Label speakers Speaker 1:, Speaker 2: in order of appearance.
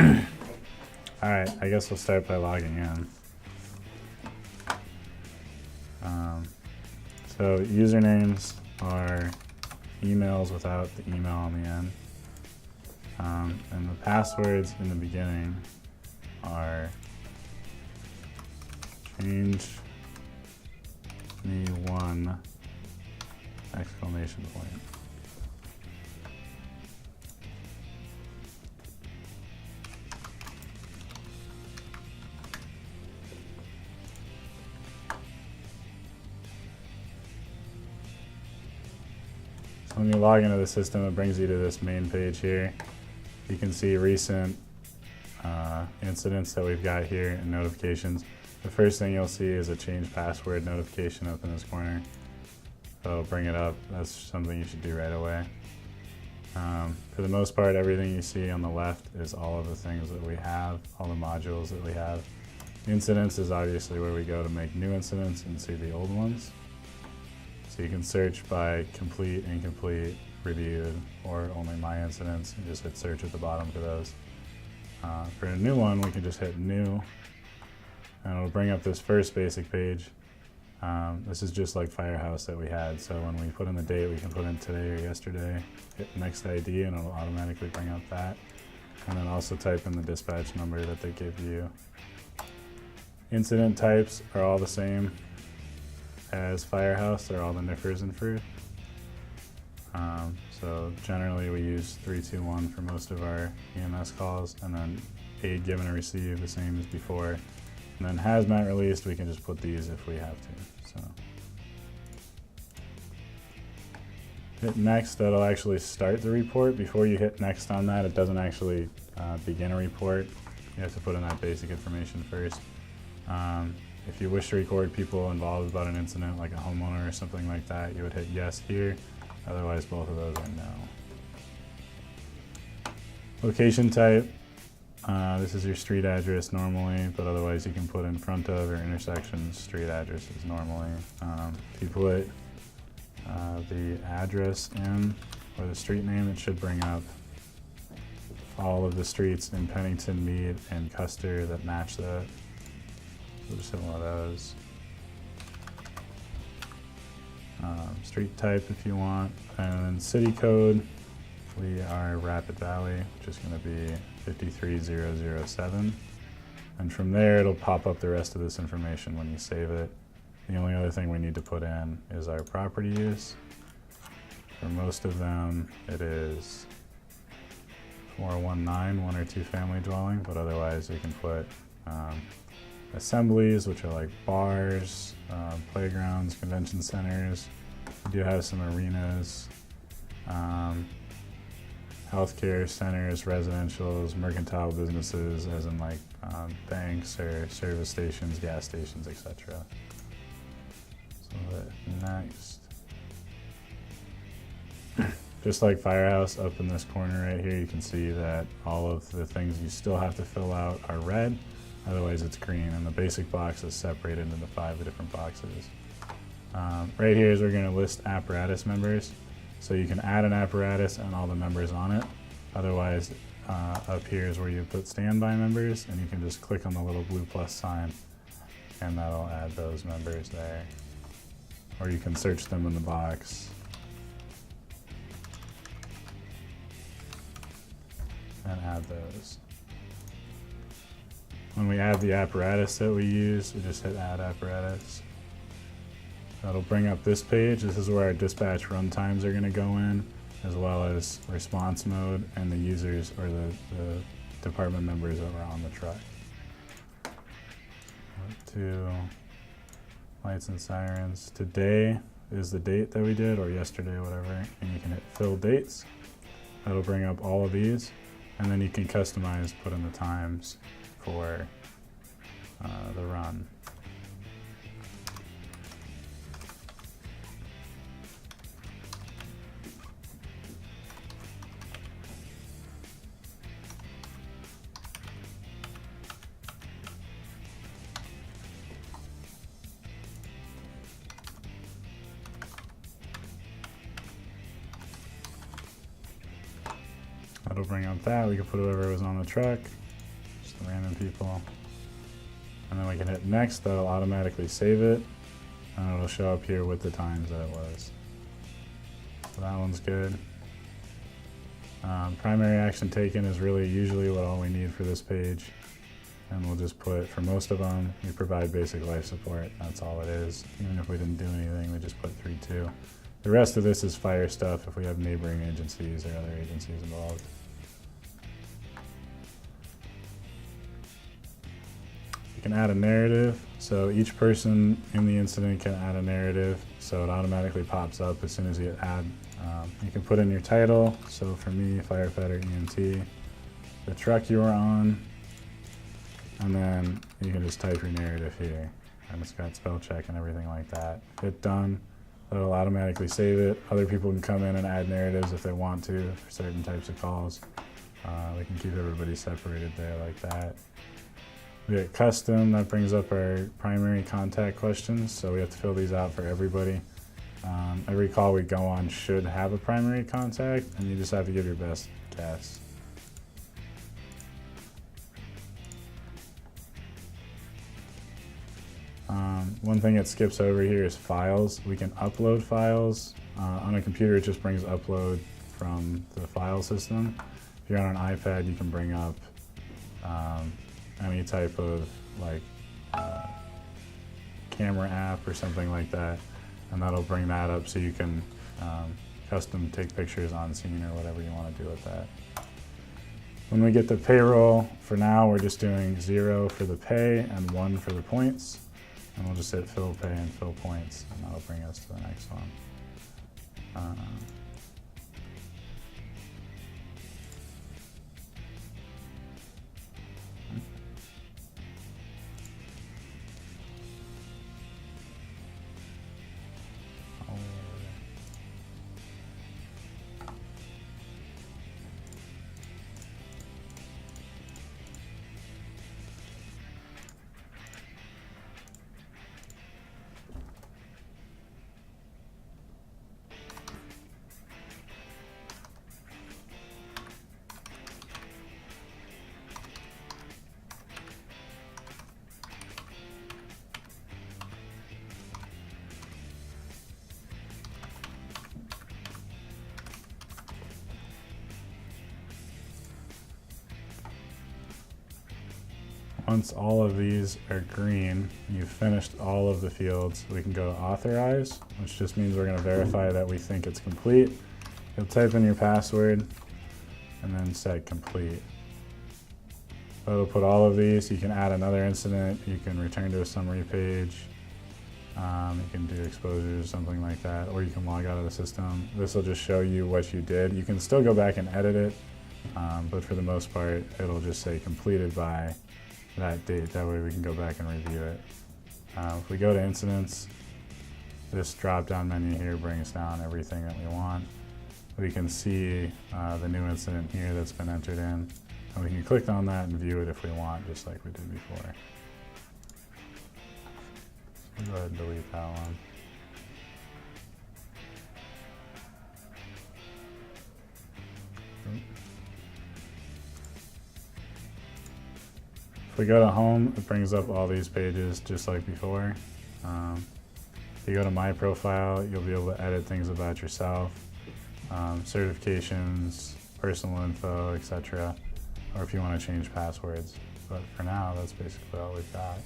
Speaker 1: Alright, I guess we'll start by logging in. So usernames are emails without the email on the end. And the passwords in the beginning are change me one exclamation point. So when you log into the system, it brings you to this main page here. You can see recent incidents that we've got here and notifications. The first thing you'll see is a change password notification up in this corner. So it'll bring it up. That's something you should do right away. For the most part, everything you see on the left is all of the things that we have, all the modules that we have. Incidents is obviously where we go to make new incidents and see the old ones. So you can search by complete, incomplete, reviewed, or only my incidents, and just hit search at the bottom for those. For a new one, we can just hit new, and it'll bring up this first basic page. This is just like Firehouse that we had, so when we put in the date, we can put in today or yesterday, hit next ID, and it'll automatically bring up that. And then also type in the dispatch number that they give you. Incident types are all the same as Firehouse. They're all the NIFRs and FER. So generally we use 321 for most of our EMS calls, and then aid given or received the same as before. And then hazmat released, we can just put these if we have to. So hit next, that'll actually start the report. Before you hit next on that, it doesn't actually begin a report. You have to put in that basic information first. If you wish to record people involved about an incident, like a homeowner or something like that, you would hit yes here. Otherwise, both of those are no. Location type, this is your street address normally, but otherwise you can put in front of or intersection street addresses normally. If you put the address in, or the street name, it should bring up all of the streets in Pennington, Meade, and Custer that match that. We'll just hit one of those. Street type if you want, and then city code, we are Rapid Valley, which is going to be 53007. And from there, it'll pop up the rest of this information when you save it. The only other thing we need to put in is our property use. For most of them, it is 419, one or two family dwelling, but otherwise we can put assemblies, which are like bars, playgrounds, convention centers. We do have some arenas, healthcare centers, residentials, mercantile businesses, as in like banks or service stations, gas stations, etc. So next, just like Firehouse, up in this corner right here, you can see that all of the things you still have to fill out are red. Otherwise it's green, and the basic box is separated into 5 different boxes. Right here is we're going to list apparatus members. So you can add an apparatus and all the members on it. Otherwise, up here is where you put standby members, and you can just click on the little blue plus sign, and that'll add those members there. Or you can search them in the box. And add those. When we add the apparatus that we use, we just hit add apparatus. That'll bring up this page. This is where our dispatch run times are going to go in, as well as response mode and the users or the department members that were on the truck. To lights and sirens. Today is the date that we did, or yesterday, whatever, and you can hit fill dates. That'll bring up all of these, and then you can customize, put in the times for the run. That'll bring up that. We can put whoever was on the truck. people. And then we can hit next, that'll automatically save it. And it'll show up here with the times that it was. So that one's good. Primary action taken is really usually what all we need for this page. And we'll just put, for most of them, we provide basic life support. That's all it is. Even if we didn't do anything, we just put 3-2. The rest of this is fire stuff if we have neighboring agencies or other agencies involved. You can add a narrative. So each person in the incident can add a narrative. So it automatically pops up as soon as you add. You can put in your title. So for me, firefighter EMT, the truck you were on, and then you can just type your narrative here. And it's got spell check and everything like that. Hit done. It'll automatically save it. Other people can come in and add narratives if they want to for certain types of calls. We can keep everybody separated there like that. We get custom, that brings up our primary contact questions. So we have to fill these out for everybody. Every call we go on should have a primary contact, and you just have to give your best guess. One thing it skips over here is files. We can upload files. On a computer, it just brings upload from the file system. If you're on an iPad, you can bring up any type of like camera app or something like that, and that'll bring that up so you can custom take pictures on scene or whatever you want to do with that. When we get the payroll, for now we're just doing 0 for the pay and 1 for the points. And we'll just hit fill pay and fill points, and that'll bring us to the next one. Once all of these are green, you've finished all of the fields, we can go to authorize, which just means we're going to verify that we think it's complete. You'll type in your password and then set complete. It'll put all of these. You can add another incident. You can return to a summary page. You can do exposures, something like that, or you can log out of the system. This will just show you what you did. You can still go back and edit it, but for the most part, it'll just say completed by that date. That way we can go back and review it. If we go to incidents, this drop-down menu here brings down everything that we want. We can see the new incident here that's been entered in, and we can click on that and view it if we want, just like we did before. So go ahead and delete that one. If we go to home, it brings up all these pages just like before. If you go to my profile, you'll be able to edit things about yourself, certifications, personal info, etc. Or if you want to change passwords. But for now, that's basically all we've got.